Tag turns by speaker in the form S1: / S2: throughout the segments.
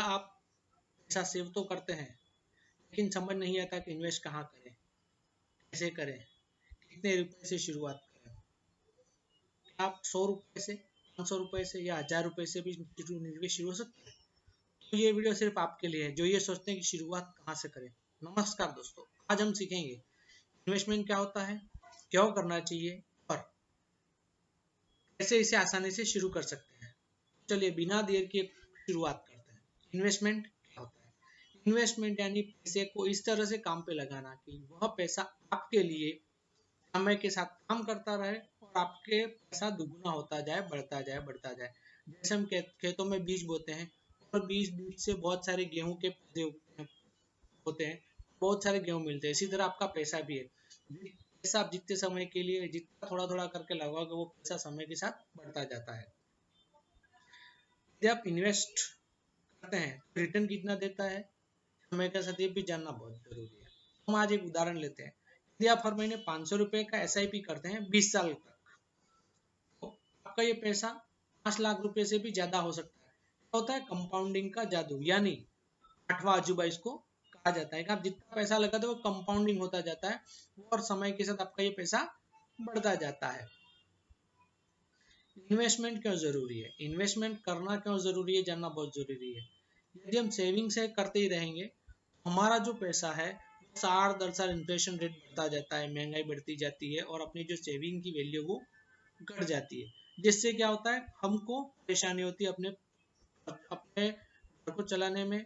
S1: आप पैसा सेव तो करते हैं, लेकिन समझ नहीं आता कि इन्वेस्ट कहाँ करें, कैसे करें, कितने रुपए से शुरुआत करें। आप 100 रुपए से, 500 रुपए से या 1000 रुपए से भी निवेश शुरू हो सकते हैं। तो ये वीडियो सिर्फ आपके लिए है जो ये सोचते हैं कि शुरुआत कहाँ से करें। नमस्कार दोस्तों, आज हम सीखेंगे इन्वेस्टमेंट क्या होता है, क्यों करना चाहिए और कैसे इसे आसानी से शुरू कर सकते हैं। चलिए बिना देर के शुरुआत करते हैं। इन्वेस्टमेंट क्या होता है? इन्वेस्टमेंट यानी पैसे को इस तरह से काम पे लगाना कि वह पैसा आपके लिए समय के साथ काम करता रहे और आपके पैसा दुगुना होता जाए, बढ़ता जाए, बढ़ता जाए। जैसे हम खेतों में बीज बोते हैं और बीज से बहुत सारे गेहूं के पौधे होते हैं, बहुत सारे गेहूं मिलते हैं। इसी तरह आपका पैसा भी है, पैसा आप जितने समय के लिए जितना थोड़ा थोड़ा करके लगाओगे वो पैसा समय के साथ बढ़ता जाता है। यदि आप इन्वेस्ट करते हैं तो रिटर्न कितना देता है, समय के साथ ये भी जानना बहुत जरूरी है। हम आज एक उदाहरण लेते हैं। यदि आप हर महीने 500 रुपए का SIP करते हैं 20 साल तक, तो आपका ये पैसा 5 लाख रुपए से भी ज्यादा हो सकता है। क्या होता है? कंपाउंडिंग का जादू, यानी आठवां अजूबा इसको कहा जाता है कि आप जितना पैसा लगाते हो वो कंपाउंडिंग होता जाता है और समय के साथ आपका ये पैसा बढ़ता जाता है। इन्वेस्टमेंट क्यों जरूरी है, इन्वेस्टमेंट करना क्यों जरूरी है, जानना बहुत जरूरी है। यदि हम सेविंग से करते ही रहेंगे, हमारा जो पैसा है साल दर साल इन्फ्लेशन रेट बढ़ता जाता है, महंगाई बढ़ती जाती है और अपनी जो सेविंग की वैल्यू वो घट जाती है। जिससे क्या होता है, हमको परेशानी होती है अपने अपने घर को चलाने में,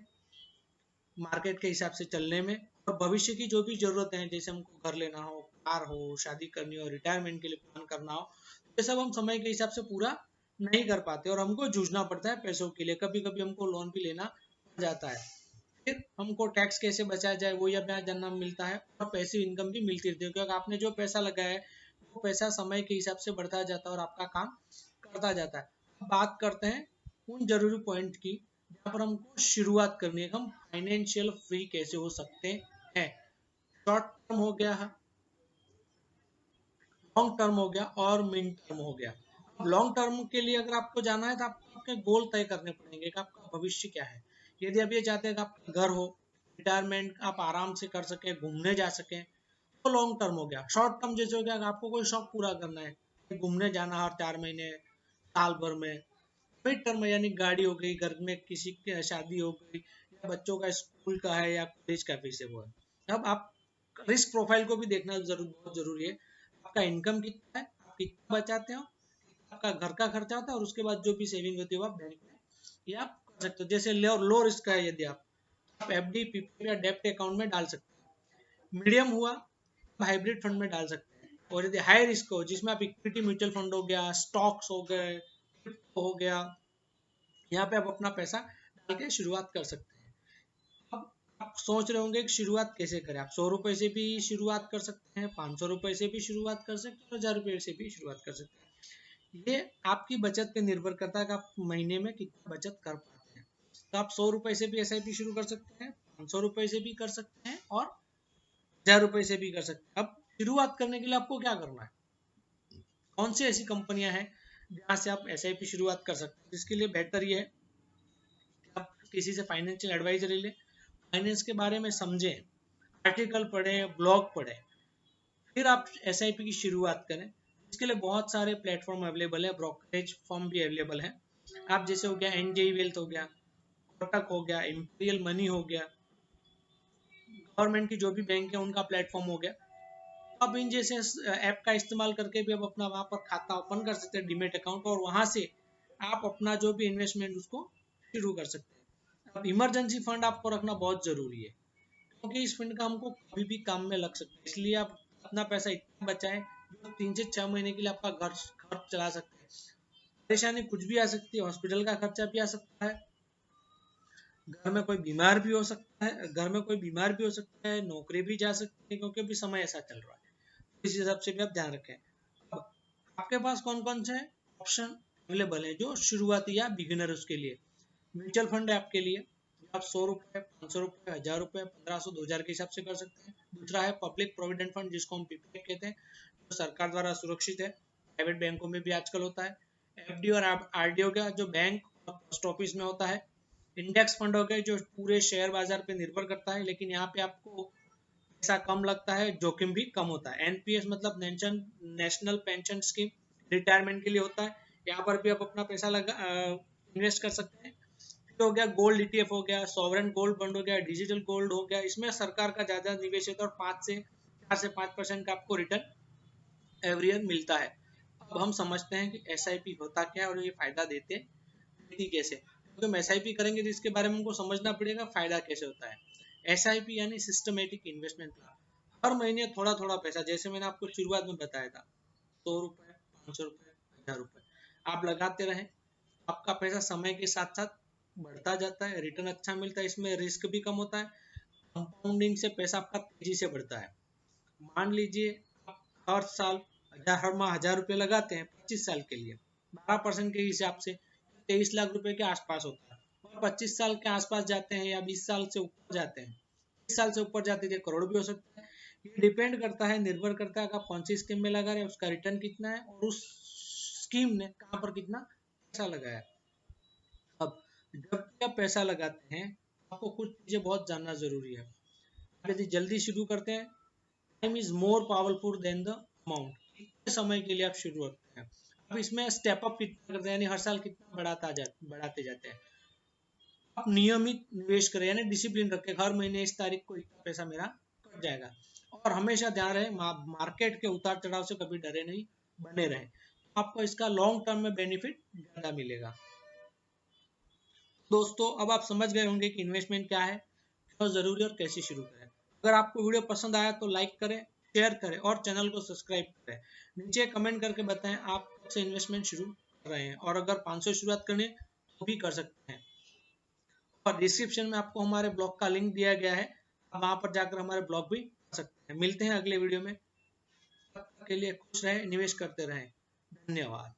S1: मार्केट के हिसाब से चलने में, और भविष्य की जो भी जरूरतें हैं, जैसे हमको घर लेना हो, कार हो, शादी करनी हो, रिटायरमेंट के लिए प्लान करना हो, ये सब हम समय के हिसाब से पूरा नहीं कर पाते और हमको जूझना पड़ता है पैसों के लिए। कभी कभी हमको लोन भी लेना पड़ जाता है। फिर हमको टैक्स कैसे बचाया जाए वो यहाँ जानना मिलता है और पैसिव इनकम भी मिलती रहती है, क्योंकि आपने जो पैसा लगाया है वो पैसा समय के हिसाब से बढ़ता जाता है और आपका काम करता जाता है। अब बात करते हैं उन जरूरी पॉइंट की जहाँ पर हमको शुरुआत करनी है, हम फाइनेंशियल फ्री कैसे हो सकते हैं। शॉर्ट टर्म हो गया, लॉन्ग टर्म हो गया और मिड टर्म हो गया। अब लॉन्ग टर्म के लिए अगर आपको जाना है तो आपको अपने गोल तय करने पड़ेंगे कि आपका भविष्य क्या है। यदि आप ये चाहते हैं कि आपका घर हो, रिटायरमेंट आप आराम से कर सके, घूमने जा सके, तो लॉन्ग टर्म हो गया। शॉर्ट टर्म जैसे हो गया, आपको कोई शौक पूरा करना है, घूमने जाना हर 4 महीने, साल भर में। मिड टर्म यानी गाड़ी हो गई, घर में किसी की शादी हो गई, या बच्चों का स्कूल का है या कॉलेज का फीस है वो है। अब आप रिस्क प्रोफाइल को भी देखना बहुत जरूरी है। आपका इनकम कितना है, आप कितना बचाते हो, आपका घर का खर्चा होता है और उसके बाद जो भी सेविंग होती है वो आप बैंक में या आप कर सकते हो। जैसे लो रिस्क है, यदि आप FD PPF या डेप्ट अकाउंट में डाल सकते हैं। मीडियम हुआ हाइब्रिड फंड में डाल सकते हैं। और यदि हाई रिस्क हो, जिसमें आप इक्विटी म्यूचुअल फंड हो गया, स्टॉक्स हो गए, क्रिप्टो हो गया, यहाँ पे आप अपना पैसा डाल के शुरुआत कर सकते हैं। अब आप सोच रहे होंगे कि शुरुआत कैसे करें। आप 100 रुपए से भी शुरुआत कर सकते हैं, 500 रुपए से भी शुरुआत कर सकते हैं और 1000 रुपए से भी शुरुआत कर सकते हैं। ये आपकी बचत पे निर्भर करता है कि आप महीने में कितना बचत कर पाते हैं। तो आप 100 रुपए से भी SIP शुरू कर सकते हैं, 500 रुपए से भी कर सकते हैं और 1000 रुपए से भी कर सकते हैं। अब शुरुआत करने के लिए आपको क्या करना है, कौन सी ऐसी कंपनियां हैं जहां से आप SIP शुरुआत कर सकते हैं। इसके लिए बेहतर ये है आप किसी से फाइनेंशियल एडवाइजरी लें, फाइनेंस के बारे में समझें, आर्टिकल पढ़ें, ब्लॉग पढ़ें, फिर आप SIP की शुरुआत करें। इसके लिए बहुत सारे प्लेटफॉर्म अवेलेबल है, ब्रोकरेज फॉर्म भी अवेलेबल है। आप जैसे हो गया NJ वेल्थ हो गया, कोटक हो गया, इंपीरियल मनी हो गया, गवर्नमेंट की जो भी बैंक है उनका प्लेटफॉर्म हो गया। आप इन जैसे ऐप का इस्तेमाल करके भी आप अपना वहां पर खाता ओपन कर सकते हैं, डीमेट अकाउंट, और वहां से आप अपना जो भी इन्वेस्टमेंट उसको शुरू कर सकते हैं। अब इमरजेंसी फंड आपको रखना बहुत जरूरी है, क्योंकि इस फंड का हमको कभी भी काम में लग सकता है। इसलिए आप अपना पैसा इतना बचाएं जो 3 से 6 महीने के लिए आपका घर चला सकते हैं। परेशानी कुछ भी आ सकती है, हॉस्पिटल का खर्चा भी आ सकता है, घर में कोई बीमार भी हो सकता है, नौकरी भी जा सकती है, क्योंकि अभी समय ऐसा चल रहा है। इस हिसाब से भी आप ध्यान रखें। अब आपके पास कौन कौन से ऑप्शन अवेलेबल है जो शुरुआती या बिगिनर्स के लिए। म्यूचुअल फंड है आपके लिए, आप 100 रुपए, 500 रुपए, 1000 रुपए, 1500, 2000 के हिसाब से कर सकते हैं। दूसरा है पब्लिक प्रोविडेंट फंड, जिसको हम PPF कहते हैं, जो सरकार द्वारा सुरक्षित है, प्राइवेट बैंकों में भी आजकल होता है। FD और RD हो गया, जो बैंक और पोस्ट ऑफिस में होता है। इंडेक्स फंड हो गए जो पूरे शेयर बाजार पे निर्भर करता है, लेकिन यहाँ पे आपको पैसा कम लगता है, जोखिम भी कम होता है। एनपीएस मतलब नेशनल पेंशन स्कीम, रिटायरमेंट के लिए होता है। यहाँ पर भी आप अपना पैसा लगा इन्वेस्ट कर सकते हैं। फिर हो गया गोल्ड ईटीएफ हो गया, सॉवरेन गोल्ड बॉन्ड हो गया, डिजिटल गोल्ड हो गया। इसमें सरकार का ज्यादा निवेश है और 4 से 5% का आपको रिटर्न एवरी ईयर मिलता है। अब हम समझते हैं कि एसआईपी होता क्या है और ये फायदा देती कैसे। क्योंकि हम एसआईपी करेंगे तो इसके बारे में हमको समझना पड़ेगा फायदा कैसे होता है। एसआईपी यानी सिस्टमेटिक इन्वेस्टमेंट प्लान। हर महीने थोड़ा थोड़ा पैसा, जैसे मैंने आपको शुरुआत में बताया था, 100 रुपए, 500 रुपए, 1000 रुपए आप लगाते रहें। आपका पैसा समय के साथ साथ बढ़ता जाता है, रिटर्न अच्छा मिलता है, इसमें रिस्क भी कम होता है। कंपाउंडिंग से पैसा आपका तेजी से बढ़ता है। मान लीजिए आप हर माह 1000 रुपये लगाते हैं 25 साल के लिए, 12% के हिसाब से 23 लाख रुपए के आसपास होता है। और 25 साल के आसपास जाते हैं या 20 साल से ऊपर जाते हैं, 20 साल से ऊपर जाते हैं करोड़ भी हो सकता है। ये डिपेंड करता है, निर्भर करता है कि आप कौन सी स्कीम में लगा रहे हैं, उसका रिटर्न कितना है और उस स्कीम ने कहाँ पर कितना पैसा लगाया। अब जब भी आप पैसा लगाते हैं आपको कुछ चीजें बहुत जानना जरूरी है। यदि जल्दी शुरू करते हैं, time is more powerful than the amount. कितने समय के लिए आप शुरू करते हैं, अब इसमें स्टेप अप कितना करते हैं, यानी हर साल कितना बढ़ाते जाते हैं। आप नियमित निवेश करें, यानी डिसिप्लिन रखें, हर महीने इस तारीख को इतना पैसा मेरा कट जाएगा। और हमेशा ध्यान रहे मार्केट के उतार चढ़ाव से कभी डरे नहीं, बने रहे, आपको इसका लॉन्ग टर्म में बेनिफिट ज्यादा मिलेगा। दोस्तों अब आप समझ गए होंगे कि इन्वेस्टमेंट क्या है, क्यों जरूरी और कैसे शुरू करें। अगर आपको वीडियो पसंद आया तो लाइक करें, शेयर करें और चैनल को सब्सक्राइब करें। नीचे कमेंट करके बताएं आप कब से इन्वेस्टमेंट शुरू कर रहे हैं, और अगर 500 शुरुआत करनी है तो भी कर सकते हैं। और डिस्क्रिप्शन में आपको हमारे ब्लॉग का लिंक दिया गया है, आप वहां पर जाकर हमारे ब्लॉग भी पढ़ सकते हैं। मिलते हैं अगले वीडियो में, तब तक के लिए खुश रहें, निवेश करते रहें। धन्यवाद।